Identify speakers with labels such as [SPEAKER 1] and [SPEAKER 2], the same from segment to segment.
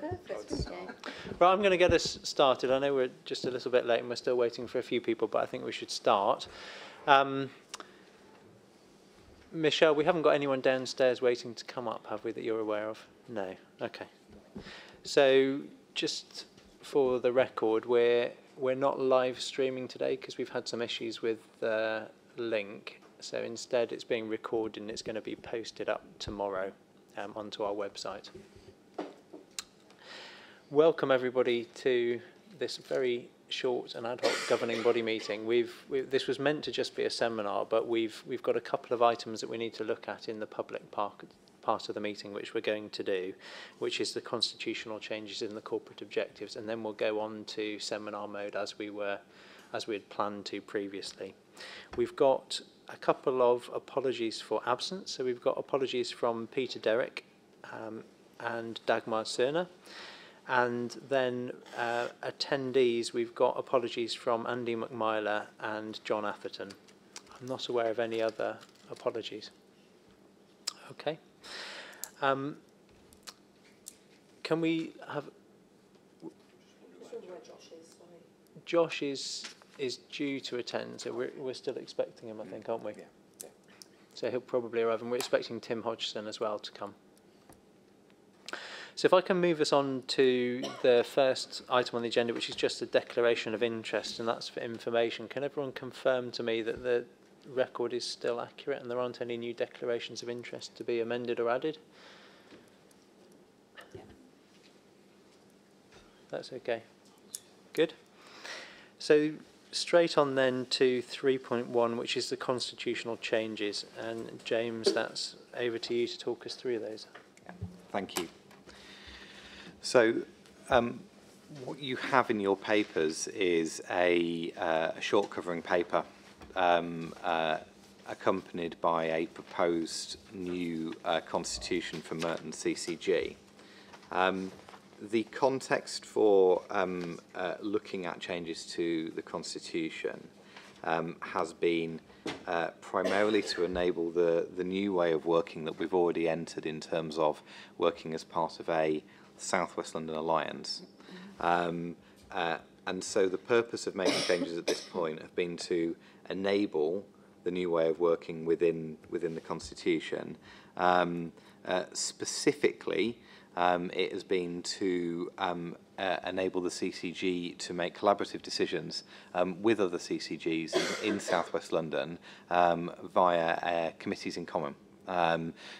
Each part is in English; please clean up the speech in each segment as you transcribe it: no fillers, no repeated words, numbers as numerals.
[SPEAKER 1] Perfect, thank you.
[SPEAKER 2] Right, I'm going to get us started. I know we're just a little bit late and we're still waiting for a few people, but I think we should start. Michelle, we haven't got anyone downstairs waiting to come up, have we, that you're aware of? No. Okay. So just for the record, we're not live streaming today because we've had some issues with the link. So instead it's being recorded and it's going to be posted up tomorrow onto our website. Welcome everybody to this very short and ad hoc governing body meeting. This was meant to just be a seminar, but we've got a couple of items that we need to look at in the public part of the meeting, which we're going to do, which is the constitutional changes in the corporate objectives, and then we'll go on to seminar mode as we had planned to previously. We've got a couple of apologies for absence. So we've got apologies from Peter Derrick and Dagmar Cerner. And then attendees, we've got apologies from Andy McMyler and John Atherton. I'm not aware of any other apologies. Okay. Can we have... Josh is due to attend, so we're still expecting him, I think, aren't we? Yeah. So he'll probably arrive, and we're expecting Tim Hodgson as well to come. So if I can move us on to the first item on the agenda, which is just a declaration of interest, and that's for information. Can everyone confirm to me that the record is still accurate and there aren't any new declarations of interest to be amended or added? Yeah. That's okay. Good. So straight on then to 3.1, which is the constitutional changes. And James, that's over to you to talk us through those.
[SPEAKER 3] Yeah. Thank you. So what you have in your papers is a short covering paper accompanied by a proposed new constitution for Merton CCG. The context for looking at changes to the constitution has been primarily to enable the new way of working that we've already entered in terms of working as part of a South West London Alliance. And so the purpose of making changes at this point have been to enable the new way of working within the Constitution. Specifically, it has been to enable the CCG to make collaborative decisions with other CCGs in South West London via committees in common.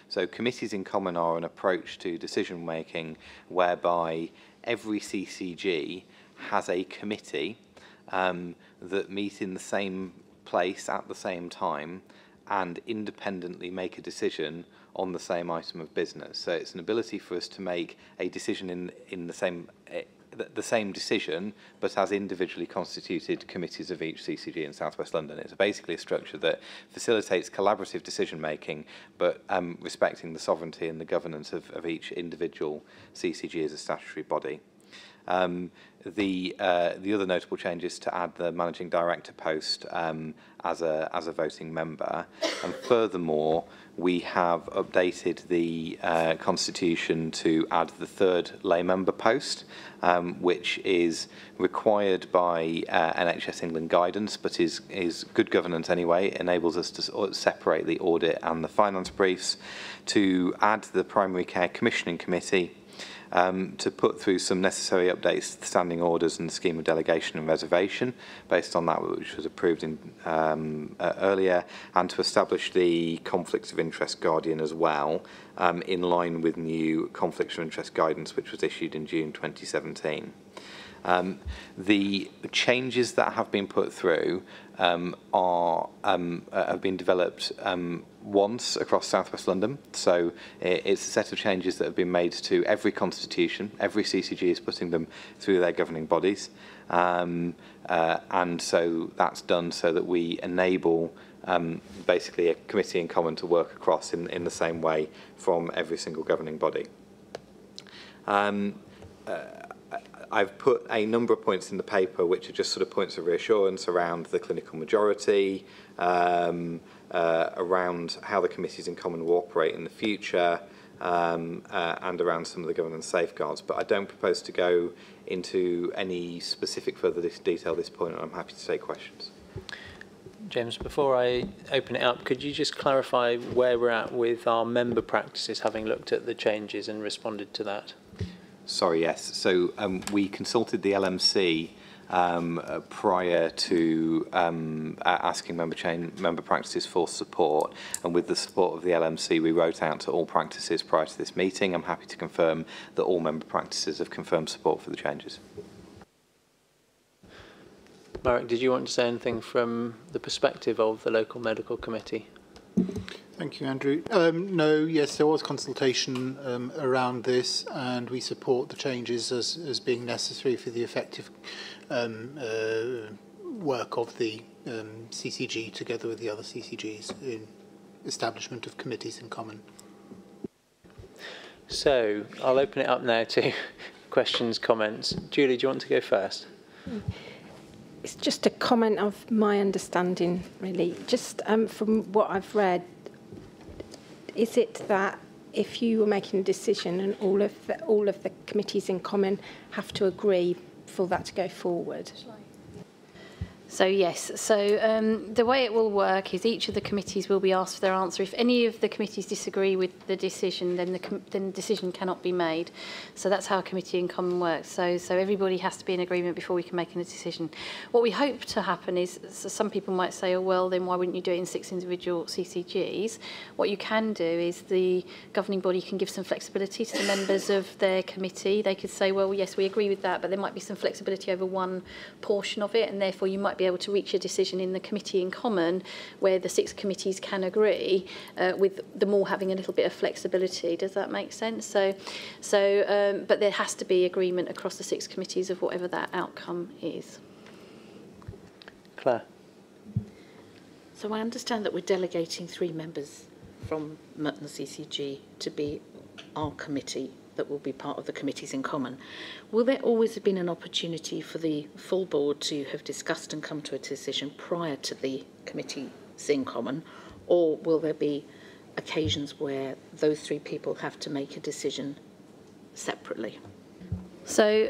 [SPEAKER 3] So committees in common are an approach to decision making whereby every CCG has a committee that meet in the same place at the same time and independently make a decision on the same item of business. So it's an ability for us to make a decision in the same decision, but as individually constituted committees of each CCG in South West London. It's basically a structure that facilitates collaborative decision making, but respecting the sovereignty and the governance of each individual CCG as a statutory body. The other notable change is to add the managing director post as a voting member, and furthermore we have updated the constitution to add the third lay member post, which is required by NHS England guidance, but is good governance anyway. It enables us to separate the audit and the finance briefs, to add the primary care commissioning committee, to put through some necessary updates to the standing orders and the scheme of delegation and reservation based on that which was approved earlier, and to establish the conflicts of interest guardian as well, in line with new conflicts of interest guidance which was issued in June 2017. The changes that have been put through have been developed once across South West London. So it's a set of changes that have been made to every constitution. Every CCG is putting them through their governing bodies. And so that's done so that we enable basically a committee in common to work across in the same way from every single governing body. I've put a number of points in the paper which are just sort of points of reassurance around the clinical majority, around how the committees in common will operate in the future, and around some of the governance safeguards. But I don't propose to go into any specific further detail at this point, and I'm happy to take questions.
[SPEAKER 2] James, before I open it up, could you just clarify where we're at with our member practices, having looked at the changes and responded to that?
[SPEAKER 3] Sorry, yes. So we consulted the LMC prior to asking member practices for support, and with the support of the LMC we wrote out to all practices prior to this meeting. I'm happy to confirm that all member practices have confirmed support for the changes.
[SPEAKER 2] Marek, did you want to say anything from the perspective of the local medical committee?
[SPEAKER 1] Thank you, Andrew. No, yes, there was consultation around this, and we support the changes as being necessary for the effective work of the CCG together with the other CCGs in establishment of committees in common.
[SPEAKER 2] So I'll open it up now to questions, comments. Julie, do you want to go first?
[SPEAKER 4] It's just a comment of my understanding, really. Just from what I've read, is it that if you were making a decision and all of the committees in common have to agree for that to go forward?
[SPEAKER 5] So yes, so the way it will work is each of the committees will be asked for their answer. If any of the committees disagree with the decision, then the decision cannot be made. So that's how a committee in common works. So everybody has to be in agreement before we can make a decision. What we hope to happen is, so some people might say, oh well, then why wouldn't you do it in 6 individual CCGs? What you can do is the governing body can give some flexibility to the members of their committee. They could say, well, yes, we agree with that, but there might be some flexibility over one portion of it, and therefore you might be able to reach a decision in the committee in common where the 6 committees can agree, with them all having a little bit of flexibility. Does that make sense? But there has to be agreement across the 6 committees of whatever that outcome is.
[SPEAKER 2] Claire.
[SPEAKER 6] So I understand that we're delegating 3 members from Merton CCG to be our committee that will be part of the committees in common. Will there always have been an opportunity for the full board to have discussed and come to a decision prior to the committees in common, or will there be occasions where those 3 people have to make a decision separately?
[SPEAKER 5] So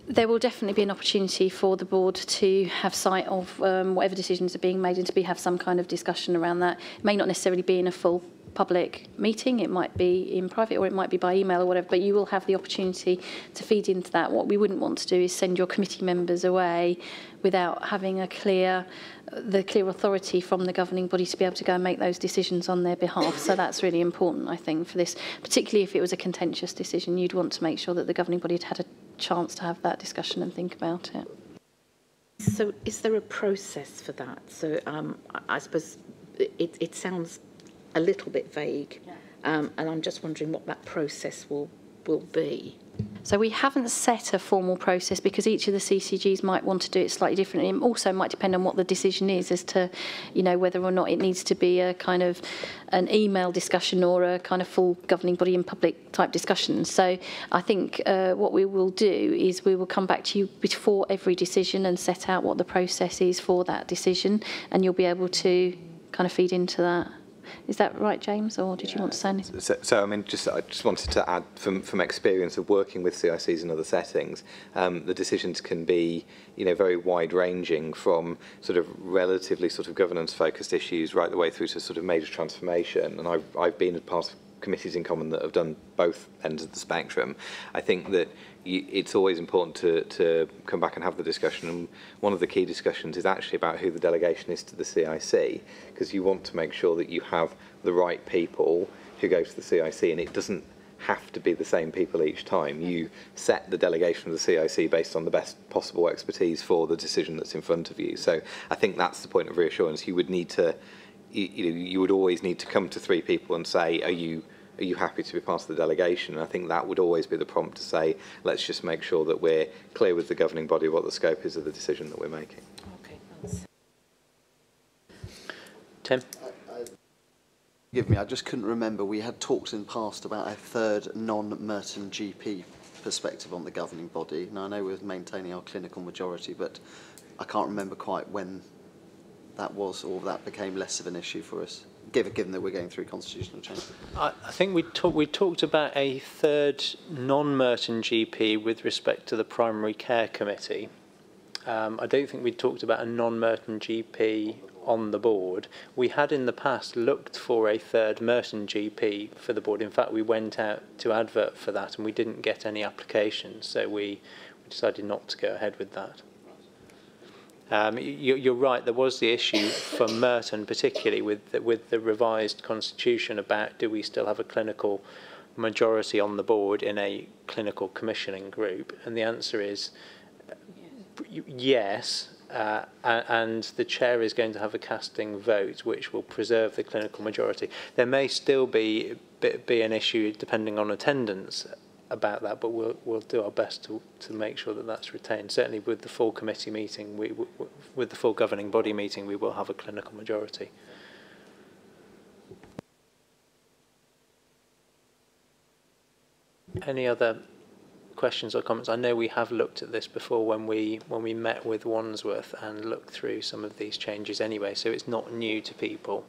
[SPEAKER 5] there will definitely be an opportunity for the board to have sight of whatever decisions are being made and to have some kind of discussion around that. It may not necessarily be in a full public meeting, it might be in private or it might be by email or whatever, but you will have the opportunity to feed into that. What we wouldn't want to do is send your committee members away without having the clear authority from the governing body to be able to go and make those decisions on their behalf. So that's really important, I think, for this, particularly if it was a contentious decision. You'd want to make sure that the governing body had a chance to have that discussion and think about it.
[SPEAKER 6] So is there a process for that? So I suppose it sounds a little bit vague, and I'm just wondering what that process will be.
[SPEAKER 5] So we haven't set a formal process because each of the CCGs might want to do it slightly differently. It also might depend on what the decision is as to, whether or not it needs to be a kind of an email discussion or a kind of full governing body in public type discussion. So I think what we will do is we will come back to you before every decision and set out what the process is for that decision, and you'll be able to kind of feed into that. Is that right, James, or did you want to say anything?
[SPEAKER 3] So I mean, I just wanted to add from experience of working with CICs in other settings, the decisions can be, very wide-ranging, from sort of relatively sort of governance-focused issues right the way through to sort of major transformation. And I've been a part of committees in common that have done both ends of the spectrum. I think that it's always important to come back and have the discussion, and one of the key discussions is actually about who the delegation is to the CIC, because you want to make sure that you have the right people who go to the CIC, and it doesn't have to be the same people each time. You set the delegation of the CIC based on the best possible expertise for the decision that's in front of you. So I think that's the point of reassurance. You would need to, you would always need to come to 3 people and say, are you happy to be part of the delegation? And I think that would always be the prompt to say, let's just make sure that we're clear with the governing body what the scope is of the decision that we're making.
[SPEAKER 6] Okay, thanks.
[SPEAKER 2] Tim?
[SPEAKER 7] Forgive me, I just couldn't remember. We had talked in the past about a 3rd non-Merton GP perspective on the governing body. Now, I know we're maintaining our clinical majority, but I can't remember quite when that was, or that became less of an issue for us. given that we're going through constitutional change?
[SPEAKER 2] I think we talked about a third non-Merton GP with respect to the Primary Care Committee. I don't think we talked about a non-Merton GP on the board. We had in the past looked for a third Merton GP for the board. In fact, we went out to advert for that and we didn't get any applications, so we decided not to go ahead with that. You're right, there was the issue for Merton, particularly with the revised constitution, about do we still have a clinical majority on the board in a clinical commissioning group, and the answer is yes, and the chair is going to have a casting vote which will preserve the clinical majority. There may still be an issue depending on attendance about that, but we'll do our best to make sure that that's retained. Certainly with the full committee meeting, with the full governing body meeting, we will have a clinical majority. Any other questions or comments? I know we have looked at this before when we met with Wandsworth and looked through some of these changes anyway, so it's not new to people.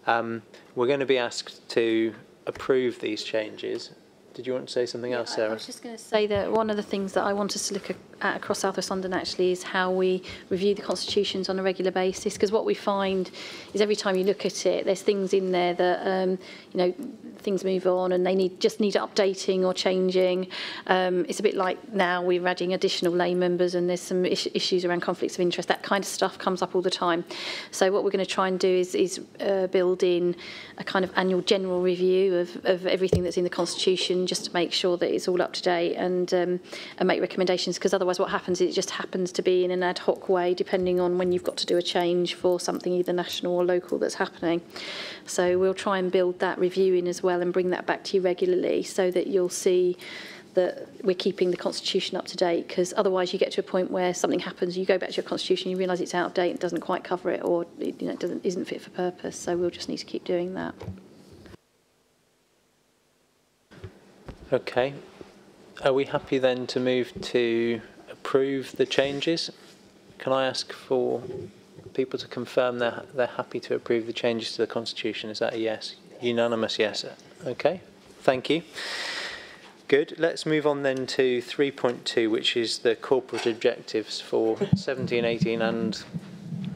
[SPEAKER 2] We're going to be asked to approve these changes. Did you want to say something else, Sarah?
[SPEAKER 5] I was just going to say that one of the things that I want us to look at across South West London actually is how we review the constitutions on a regular basis, because what we find is every time you look at it, there's things in there that you know, things move on and they just need updating or changing. It's a bit like now we're adding additional lay members and there's some issues around conflicts of interest. That kind of stuff comes up all the time. So what we're going to try and do is build in a kind of annual general review of everything that's in the constitution, just to make sure that it's all up to date and make recommendations, because otherwise what happens is it just happens to be in an ad hoc way depending on when you've got to do a change for something either national or local that's happening. So we'll try and build that review in as well and bring that back to you regularly so that you'll see that we're keeping the constitution up to date, because otherwise you get to a point where something happens, you go back to your constitution, you realise it's out of date, it doesn't quite cover it, or it isn't fit for purpose. So we'll just need to keep doing that.
[SPEAKER 2] Okay. Are we happy then to move to approve the changes? Can I ask for people to confirm they're happy to approve the changes to the constitution? Is that a yes? Unanimous yes. Okay. Thank you. Good. Let's move on then to 3.2, which is the corporate objectives for 17-18 and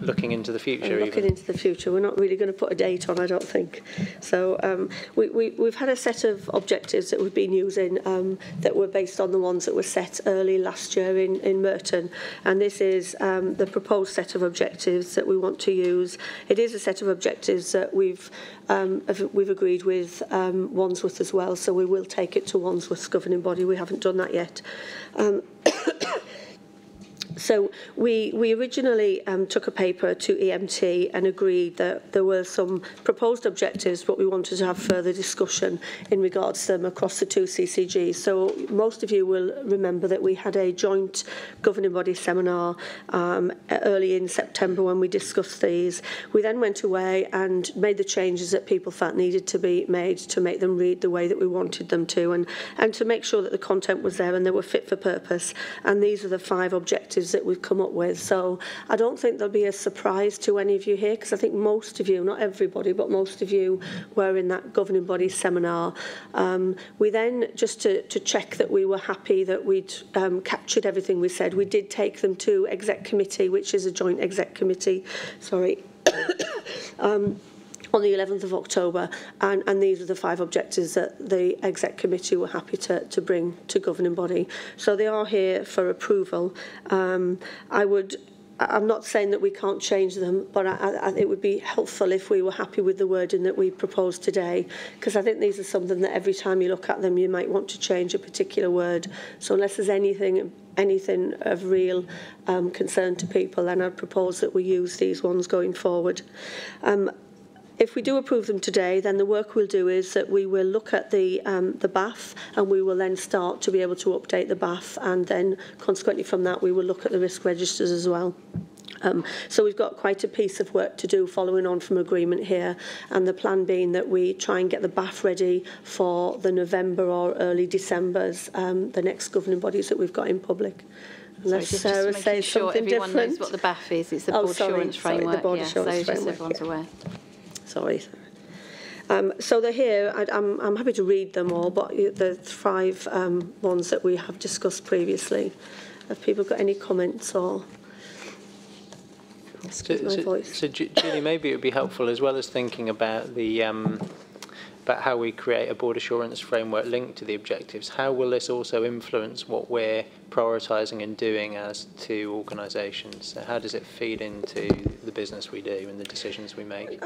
[SPEAKER 2] looking into the future.
[SPEAKER 8] Looking into the future, we're not really going to put a date on, I don't think. So we've had a set of objectives that we've been using that were based on the ones that were set early last year in Merton, and this is the proposed set of objectives that we want to use. It is a set of objectives that we've agreed with Wandsworth as well, so we will take it to Wandsworth's governing body. We haven't done that yet. So we originally took a paper to EMT and agreed that there were some proposed objectives, but we wanted to have further discussion in regards to them across the two CCGs. So most of you will remember that we had a joint governing body seminar early in September when we discussed these. We then went away and made the changes that people felt needed to be made to make them read the way that we wanted them to, and to make sure that the content was there and they were fit for purpose. And these are the 5 objectives that we've come up with. So I don't think there'll be a surprise to any of you here, because I think most of you, not everybody, but most of you were in that governing body seminar. We then, just to check that we were happy that we'd captured everything we said, we did take them to exec committee, which is a joint exec committee, sorry, on the 11th of October, and these are the 5 objectives that the exec committee were happy to bring to governing body. So they are here for approval. I'm not saying that we can't change them, but it would be helpful if we were happy with the wording that we proposed today, because I think these are something that every time you look at them you might want to change a particular word. So unless there's anything of real concern to people, then I'd propose that we use these ones going forward. If we do approve them today, then the work we'll do is that we will look at the BAF, and we will then start to be able to update the BAF, and then consequently from that we will look at the risk registers as well. So we've got quite a piece of work to do following on from agreement here, and the plan being that we try and get the BAF ready for the November or early December's, the next governing bodies that we've got in public. Unless Sarah says something different.
[SPEAKER 5] Everyone knows what the BAF is. It's the Board Assurance Framework.
[SPEAKER 8] The Board Assurance
[SPEAKER 5] Framework.
[SPEAKER 8] Framework.
[SPEAKER 5] Just everyone's aware.
[SPEAKER 8] Sorry. So they're here. I'm happy to read them all, but the 5 ones that we have discussed previously. Have people got any comments or?
[SPEAKER 2] So Julie, maybe it would be helpful, as well as thinking about the about how we create a board assurance framework linked to the objectives, how will this also influence what we're prioritising and doing as two organisations? So how does it feed into the business we do and the decisions we make?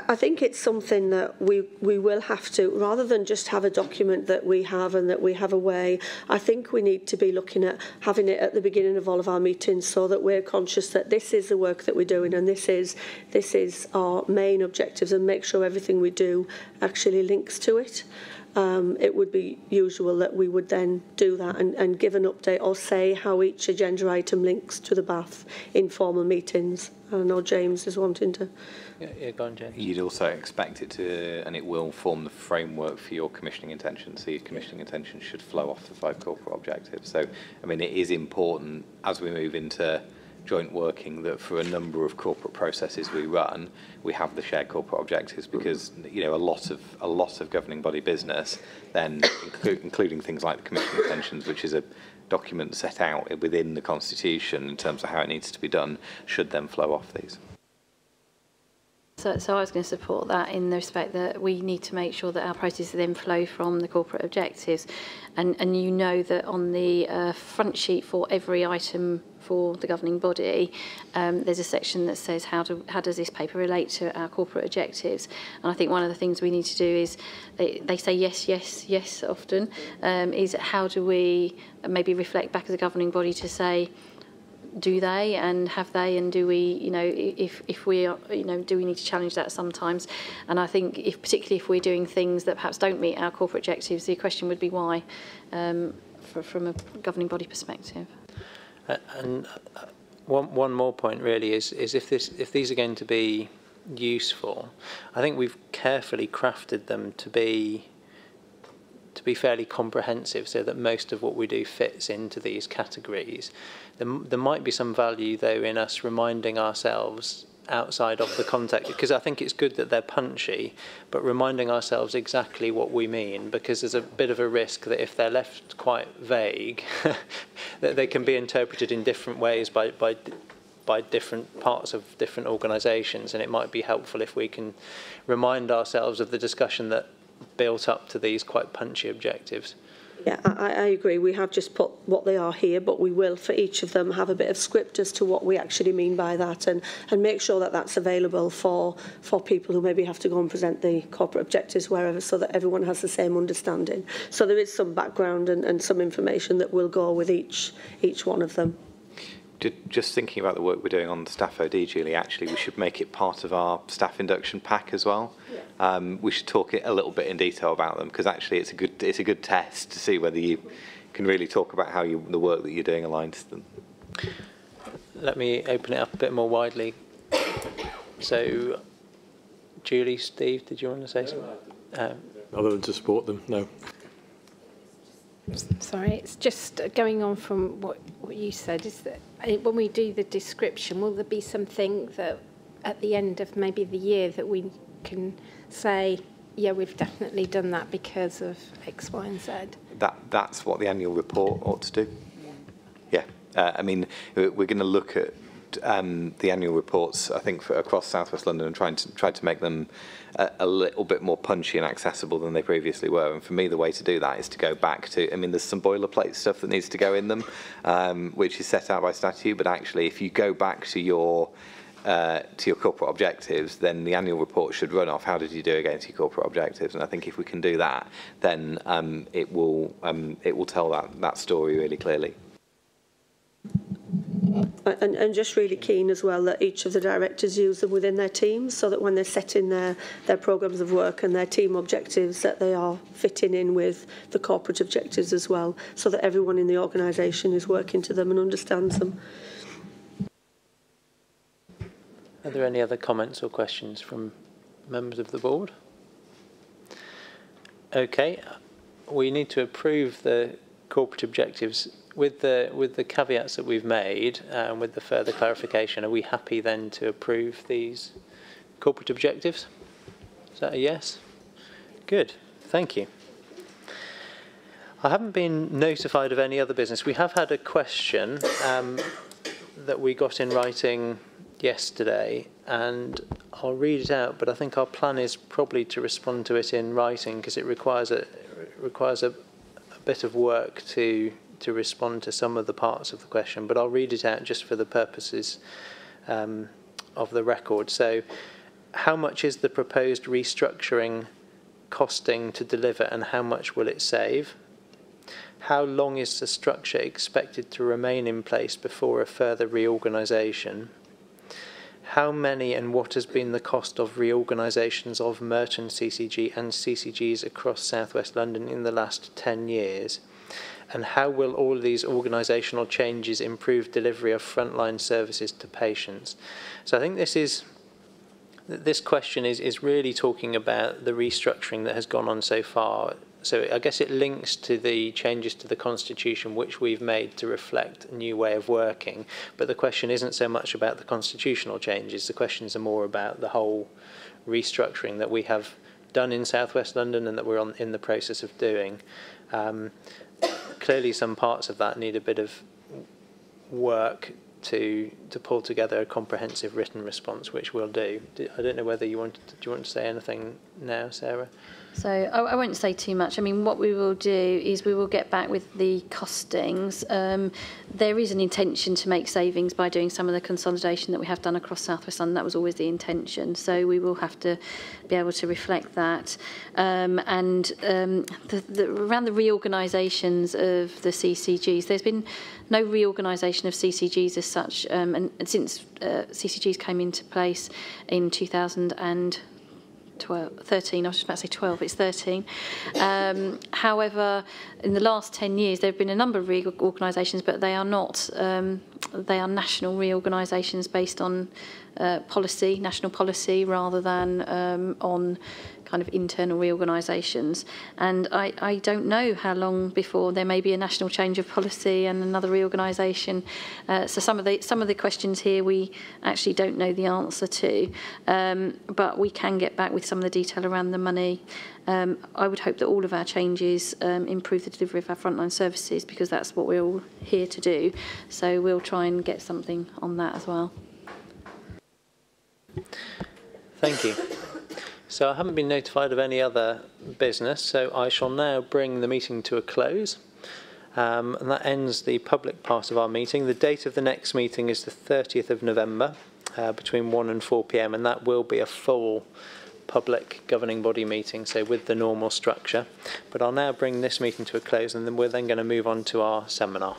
[SPEAKER 8] I think it's something that we will have to, rather than just have a document that we have and that we have a way, I think we need to be looking at having it at the beginning of all of our meetings, so that we're conscious that this is the work that we're doing and this is our main objectives, and make sure everything we do actually links to it. It would be usual that we would then do that and give an update or say how each agenda item links to the BAF in formal meetings. I know James is wanting to.
[SPEAKER 2] Yeah, go on, James.
[SPEAKER 3] You'd also expect it to, and it will form the framework for your commissioning intentions. So your commissioning intentions should flow off the 5 corporate objectives. So, I mean, it is important as we move into joint working that for a number of corporate processes we run, we have the shared corporate objectives, because a lot of governing body business, then including things like the commission intentions, which is a document set out within the constitution in terms of how it needs to be done, should then flow off these.
[SPEAKER 5] So I was going to support that in the respect that we need to make sure that our processes then flow from the corporate objectives, and that on the front sheet for every item for the governing body, there's a section that says how does this paper relate to our corporate objectives. And I think one of the things we need to do is, they say yes, yes, yes often, is how do we maybe reflect back as a governing body to say, do they and have they, and do we, if we are, do we need to challenge that sometimes? And I think particularly if we're doing things that perhaps don't meet our corporate objectives, the question would be why, from a governing body perspective.
[SPEAKER 2] And one more point really is if these are going to be useful, I think we've carefully crafted them to be fairly comprehensive, so that most of what we do fits into these categories. There might be some value though in us reminding ourselves outside of the context, because I think it's good that they're punchy, but reminding ourselves exactly what we mean, because there's a bit of a risk that if they're left quite vague, that they can be interpreted in different ways by different parts of different organisations, and it might be helpful if we can remind ourselves of the discussion that built up to these quite punchy objectives.
[SPEAKER 8] Yeah, I agree. We have just put what they are here, but we will, for each of them, have a bit of script as to what we actually mean by that, and make sure that that's available for people who maybe have to go and present the corporate objectives wherever, so that everyone has the same understanding. So there is some background and some information that will go with each one of them.
[SPEAKER 3] Just thinking about the work we're doing on the staff OD, Julie, actually we should make it part of our staff induction pack as well. Yeah. We should talk a little bit in detail about them, because actually it's a good test to see whether you can really talk about how the work that you're doing aligns to them.
[SPEAKER 2] Let me open it up a bit more widely. So, Julie, Steve, did you want to say something?
[SPEAKER 9] Other than to support them, no.
[SPEAKER 4] Sorry, it's just going on from what you said, is that when we do the description, will there be something that at the end of maybe the year that we can say, yeah, we've definitely done that because of X, Y and Z?
[SPEAKER 3] That's what the annual report ought to do. Yeah, I mean, we're going to look at the annual reports, I think, across South West London, and try to make them a little bit more punchy and accessible than they previously were. And for me, the way to do that is to go back to, I mean, there's some boilerplate stuff that needs to go in them, which is set out by statute. But actually, if you go back to your corporate objectives, then the annual report should run off how did you do against your corporate objectives. And I think if we can do that, then it will tell that story really clearly.
[SPEAKER 8] And just really keen as well that each of the directors use them within their teams, so that when they're setting their programmes of work and their team objectives, that they are fitting in with the corporate objectives as well, so that everyone in the organisation is working to them and understands them.
[SPEAKER 2] Are there any other comments or questions from members of the board? Okay, we need to approve the corporate objectives with the caveats that we've made, and with the further clarification. Are we happy then to approve these corporate objectives? Is that a yes? Good, thank you. I haven't been notified of any other business. We have had a question that we got in writing yesterday, and I'll read it out, but I think our plan is probably to respond to it in writing because it requires a bit of work to respond to some of the parts of the question, but I'll read it out just for the purposes of the record. So, how much is the proposed restructuring costing to deliver, and how much will it save? How long is the structure expected to remain in place before a further reorganisation? How many and what has been the cost of reorganisations of Merton CCG and CCGs across South West London in the last 10 years? And how will all these organisational changes improve delivery of frontline services to patients? So I think this question is really talking about the restructuring that has gone on so far. So I guess it links to the changes to the Constitution which we've made to reflect a new way of working. But the question isn't so much about the constitutional changes. The questions are more about the whole restructuring that we have done in South West London and that we're in the process of doing. Clearly some parts of that need a bit of work to pull together a comprehensive written response, which we'll do. I don't know whether do you want to say anything now, Sarah?
[SPEAKER 5] So I won't say too much. I mean, what we will do is we will get back with the costings. There is an intention to make savings by doing some of the consolidation that we have done across South West London. That was always the intention. So we will have to be able to reflect that. Around the reorganisations of the CCGs, there's been no reorganisation of CCGs as such. And since CCGs came into place in 2013, I was just about to say 12, it's 13. However, in the last 10 years, there have been a number of reorganisations, but they are not, they are national reorganisations based on policy, national policy, rather than on kind of internal reorganisations. And I don't know how long before there may be a national change of policy and another reorganisation. So some of the questions here we actually don't know the answer to, but we can get back with some of the detail around the money. I would hope that all of our changes improve the delivery of our frontline services, because that's what we're all here to do. So we'll try and get something on that as well.
[SPEAKER 2] Thank you. So I haven't been notified of any other business, so I shall now bring the meeting to a close. And that ends the public part of our meeting. The date of the next meeting is the 30th of November between 1 and 4 p.m, and that will be a full public governing body meeting, so with the normal structure. But I'll now bring this meeting to a close, and then we're then going to move on to our seminar.